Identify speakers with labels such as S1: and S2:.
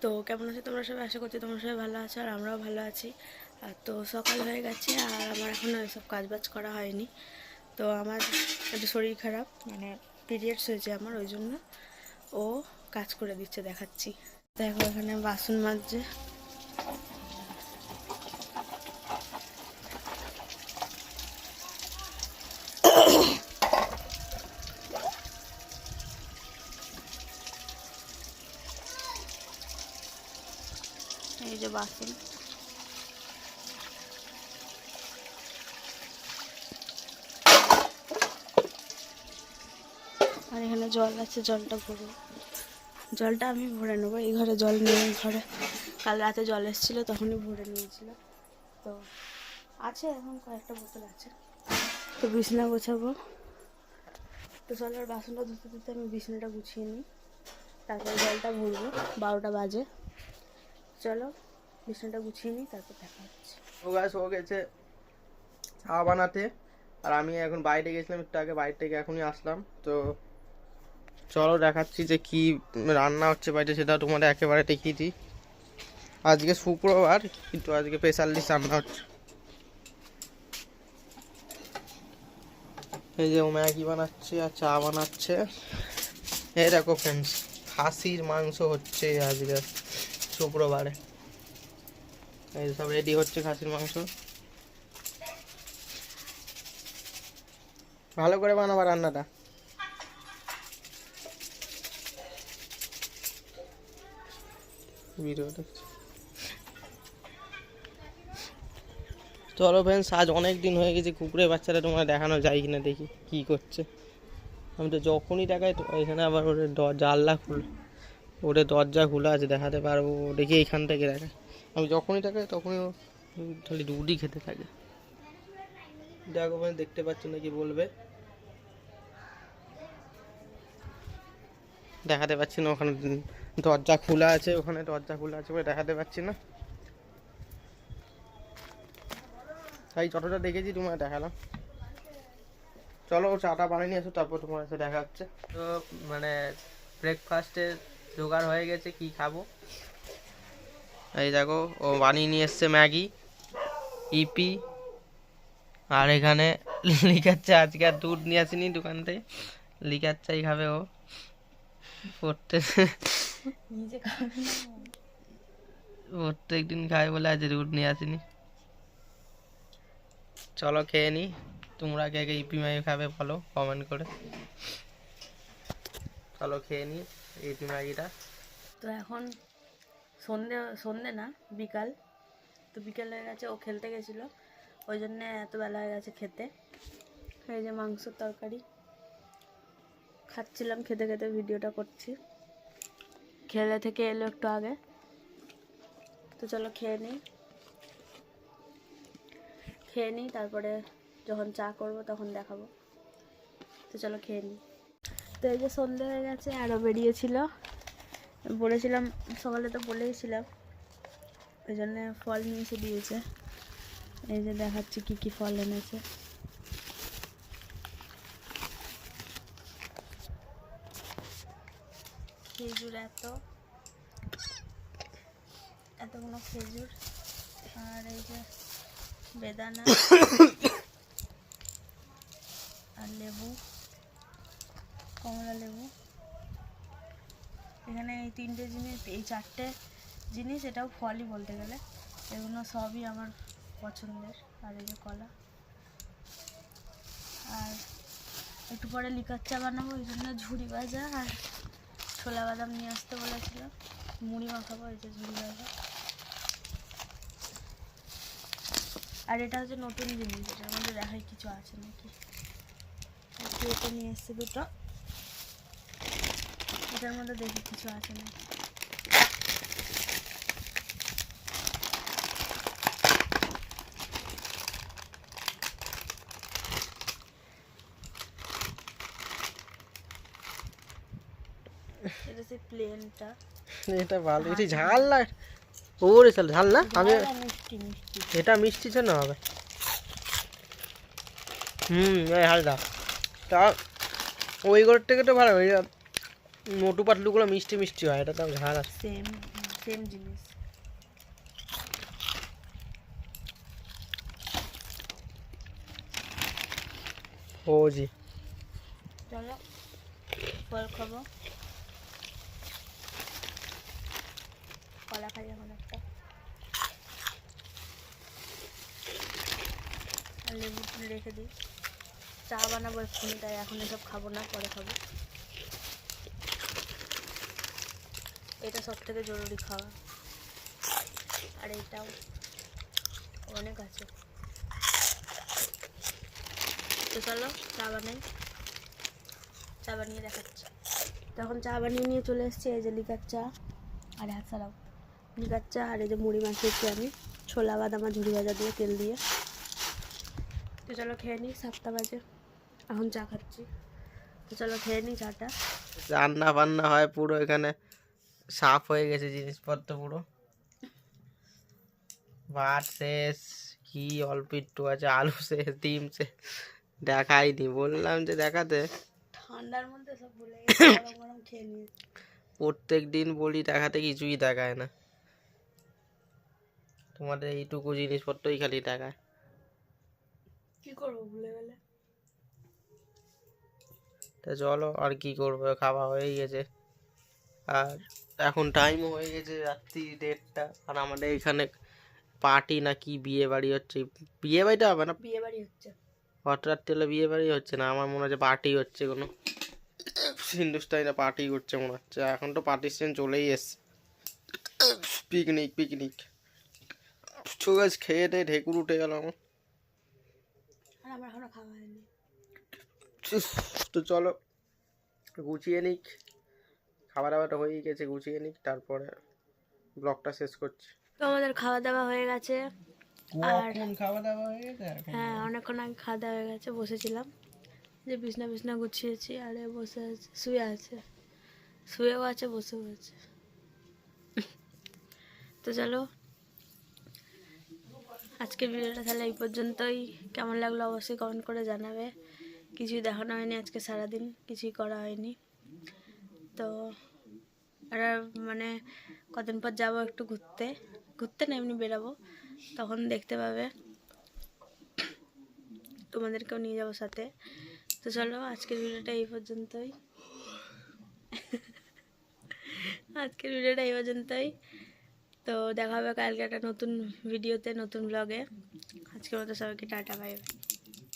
S1: তো কেমন আছো তোমরা সবাই? আশা করছি তোমরা সবাই ভালো আছো আর আমরাও ভালো আছি। আর তো সকাল হয়ে গেছে আর আমার এখনও এসব কাজবাজ করা হয়নি। তো আমার একটু শরীর খারাপ, মানে পিরিয়ডস হয়েছে আমার, ওই জন্য ও কাজ করে দিচ্ছে, দেখাচ্ছি। দেখো এখানে বাসন মাজছে। এই যে বাসন, আর এখানে জল আছে, জলটা ভরবো। জলটা আমি ভরে নেবো, এই ঘরে জল নেই। ঘরে কাল রাতে জল এসেছিলো, তখনই ভরে নিয়েছিল। তো আছে এখন কয়েকটা বোতল আছে। তো বিছানা গোছাবো। তো জলের বাসনটা ধুতে ধুতে আমি বিছানাটা গুছিয়ে নিই, তারপরে জলটা ভরবো। 12টা বাজে। চলো বিছানাটা গুছিয়ে নিই, তারপর দেখা হচ্ছে।
S2: ও গেছে চা বানাতে, আর আমি এখন বাইরে গেছিলাম একটু আগে, বাইরে থেকে এখনই আসলাম। তো চলো দেখাচ্ছি যে কি রান্না হচ্ছে বাইরে, সেটা তোমাদের একেবারে দেখিয়ে দিই। আজকে শুক্রবার, কিন্তু আজকে স্পেশালিস্ট রান্না হচ্ছে। এই যে ও ম্যাগি বানাচ্ছে আর চা বানাচ্ছে। এই দেখো ফ্রেন্ডস, খাসির মাংস হচ্ছে আজকে শুক্রবারে। এই সব রেডি হচ্ছে খাসির মাংস। ভালো করে বানাবা রান্নাটা। ভিডিও দেখছি। চলো ফ্রেন্ডস, আজ অনেক দিন হয়ে গেছে কুকুরের বাচ্চাটা তোমার দেখানো যায় কিনা, দেখি কি করছে। আমি তো যখনই দেখাই তো এখানে আবার ওদের জানলা খুলে, ওদের দরজা খোলা আছে, দেখাতে পারবো। দেখি এইখান থেকে দেখায়, আমি যখনই দেখাই তখনই ও খালি দুধই খেতে থাকে। দেখো ফ্রেন্ডস, দেখতে পাচ্ছ না কি বলবে, দেখাতে পাচ্ছি না। ওখানে দরজা খোলা আছে, ওখানে দরজা খোলা আছে বলে দেখাতে পাচ্ছি না। তাই যতটা দেখেছি তোমার দেখালাম। চলো চাটা বানিয়ে নিয়ে আসো, তারপর তোমার সাথে দেখা হচ্ছে। তো মানে ব্রেকফাস্টের জোগাড় হয়ে গেছে, কি খাবো। এই দেখো ও বানিয়ে নিয়ে এসছে ম্যাগি, ইপি, আর এখানে লিখাচ্ছে আজকে আর দুধ নিয়ে আসিনি দোকান থেকে, লিখার চাই খাবে ও প্রত্যেক দিন খাবে বলে আজ দুধ নিয়ে আসিনি। চলো খেয়ে নি। তোমরা কে কে ইপি ম্যাগি খাবে বলো কমেন্ট করে। চলো খেয়ে নি ইপি ম্যাগিটা।
S1: তো এখন সন্ধে না, বিকাল। তো বিকাল হয়ে গেছে, ও খেলতে গেছিলো, ওই জন্য এত বেলা হয়ে গেছে খেতে। এই যে মাংসের তরকারি খাচ্ছিলাম, খেতে খেতে ভিডিওটা করছি। খেলে থেকে এলো একটু আগে। তো চলো খেয়ে নিই, তারপরে যখন চা করব তখন দেখাবো। তো চলো খেয়ে নিই। তো এই যে সন্ধে হয়ে গেছে, আরও বেরিয়েছিল, বলেছিলাম সকালে, তো বলেইছিলাম, ওই জন্য ফল নিয়ে এসে দিয়েছে। এই যে দেখাচ্ছি কি কি ফল এনেছে। খেজুর এতগুলো খেজুর, আর এই যে বেদানা আর লেবু, কমলা লেবু। এখানে এই 3টে জিনিস, এই 4টে জিনিস, এটাও ফলই বলতে গেলে, এগুলো সবই আমার পছন্দের। আর এই যে কলা, আর একটু পরে লিকার চা বানাবো, ওই জন্য ঝুড়ি ভাজা আর ছোলা বাদাম নিয়ে আসতে বলেছিল, মুড়ি মাখাবো। এই যে ঝুড়ি ভাজা, আর এটা হচ্ছে নতুন জিনিস, এটার মধ্যে দেখাই কিছু আছে নাকি। এটা নিয়ে এসছে দুটো, এটার মধ্যে দেখি কিছু আছে নাকি। এটা সেই প্লেনটা,
S2: এটা ভালো, এটা ঝাল না ওরে চল ঝাল না। আমি
S1: মিষ্টি মিষ্টি,
S2: এটা মিষ্টি ছিল না হবে। এই হালদা তা ওই ঘর থেকে তো ভালো, ওই মোটু পাতলুগুলো মিষ্টি মিষ্টি হয়, এটা তো ঝাল আছে।
S1: সেম সেম জিনিস।
S2: ও জি,
S1: চলো ফল খাবো, কলা খাই এখন একটা, আর লেবু রেখে দিই। চা বানাবো এক্ষুনি, তাই এখন এসব খাবো না, পরে খাবো। এটা সব থেকে জরুরি খাওয়া, আর এটাও অনেক আছে। তো চলো চা বানাই, চা বানিয়ে দেখাচ্ছি। তখন চা বানিয়ে নিয়ে চলে এসেছি। এই যে লিকার চা, আর হাত সারাও, লিকার চা, আর এই যে মুড়ি মাখিয়েছি আমি ছোলা বাদাম আর ঝুড়ি ভাজা দিয়ে, তেল দিয়ে। তো চলো খেয়ে নিই, 7টা বাজে, এখন চা খাচ্ছি। তো চলো খেয়ে নিই চাটা।
S2: রান্না বান্না হয় পুরো এখানে সাফ হয়ে গেছে জিনিসপত্র পুরো। ভাত শেষ, কি অল্প একটু আছে, আলু শেষ, ডিম শেষ, দেখাইনি, বললাম যে দেখাতে।
S1: ঠান্ডার মধ্যে সব ভুলে গেছি, গরম গরম খেয়ে নিই।
S2: প্রত্যেক দিন বলি দেখাতে, কিছুই দেখায় না। তোমাদের এইটুকু জিনিসপত্রই খালি দেখায়।
S1: কি করবো ভুলে গেলে?
S2: তা চলো, আর কি করবো, খাওয়া হয়ে গেছে, আর এখন টাইমও হয়ে গেছে রাত্রি 1:30। আর আমাদের এখানে পার্টি না কি বিয়ে বাড়ি হচ্ছে, বিয়ে বাড়িটা হবে না,
S1: বিয়ে বাড়ি হচ্ছে।
S2: হট রাত্রি হলে বিয়ে বাড়ি হচ্ছে না, আমার মনে হচ্ছে পার্টি হচ্ছে কোনো হিন্দুস্তানিরা পার্টি করছে মনে হচ্ছে। এখন তো পার্টির সিজন চলেই এসছে, পিকনিক পিকনিক। গাছ খেয়ে টেয়ে ঢেকুর উঠে গেল আমার।
S1: আর আমার এখনো খাওয়া হয়নি।
S2: তো চলো গুছিয়ে নিক, খাবার দাবারটা হয়েই গেছে, গুছিয়ে নিক, তারপরে ব্লগটা শেষ করছি।
S1: তো আমাদের খাওয়া দাওয়া হয়ে গেছে। আর
S2: খাওয়া দাওয়া হয়ে গেছে?
S1: হ্যাঁ, অনেকক্ষণ আগে খাওয়া দাওয়া হয়ে গেছে, বসেছিলাম, যে বিছনা বিছনা গুছিয়েছি, আরে বসে আছে, শুয়ে আছে, শুয়েও আছে, বসেও আছে। তো চলো আজকের ভিডিওটা তাহলে এই পর্যন্তই। কেমন লাগলো অবশ্যই কমেন্ট করে জানাবে। কিছুই দেখানো হয়নি আজকে, সারাদিন কিছুই করা হয়নি। তো আর মানে কদিন পর যাবো একটু ঘুরতে, ঘুরতে না এমনি বেরাবো, তখন দেখতে পাবে, তোমাদেরকেও নিয়ে যাবো সাথে। তো চলো আজকের ভিডিওটা এই পর্যন্তই, আজকের ভিডিওটা এই পর্যন্তই। তো দেখা হবে কালকে একটা নতুন ভিডিওতে, নতুন ব্লগে। আজকের মতো সবাইকে টাটা, বাই বাই।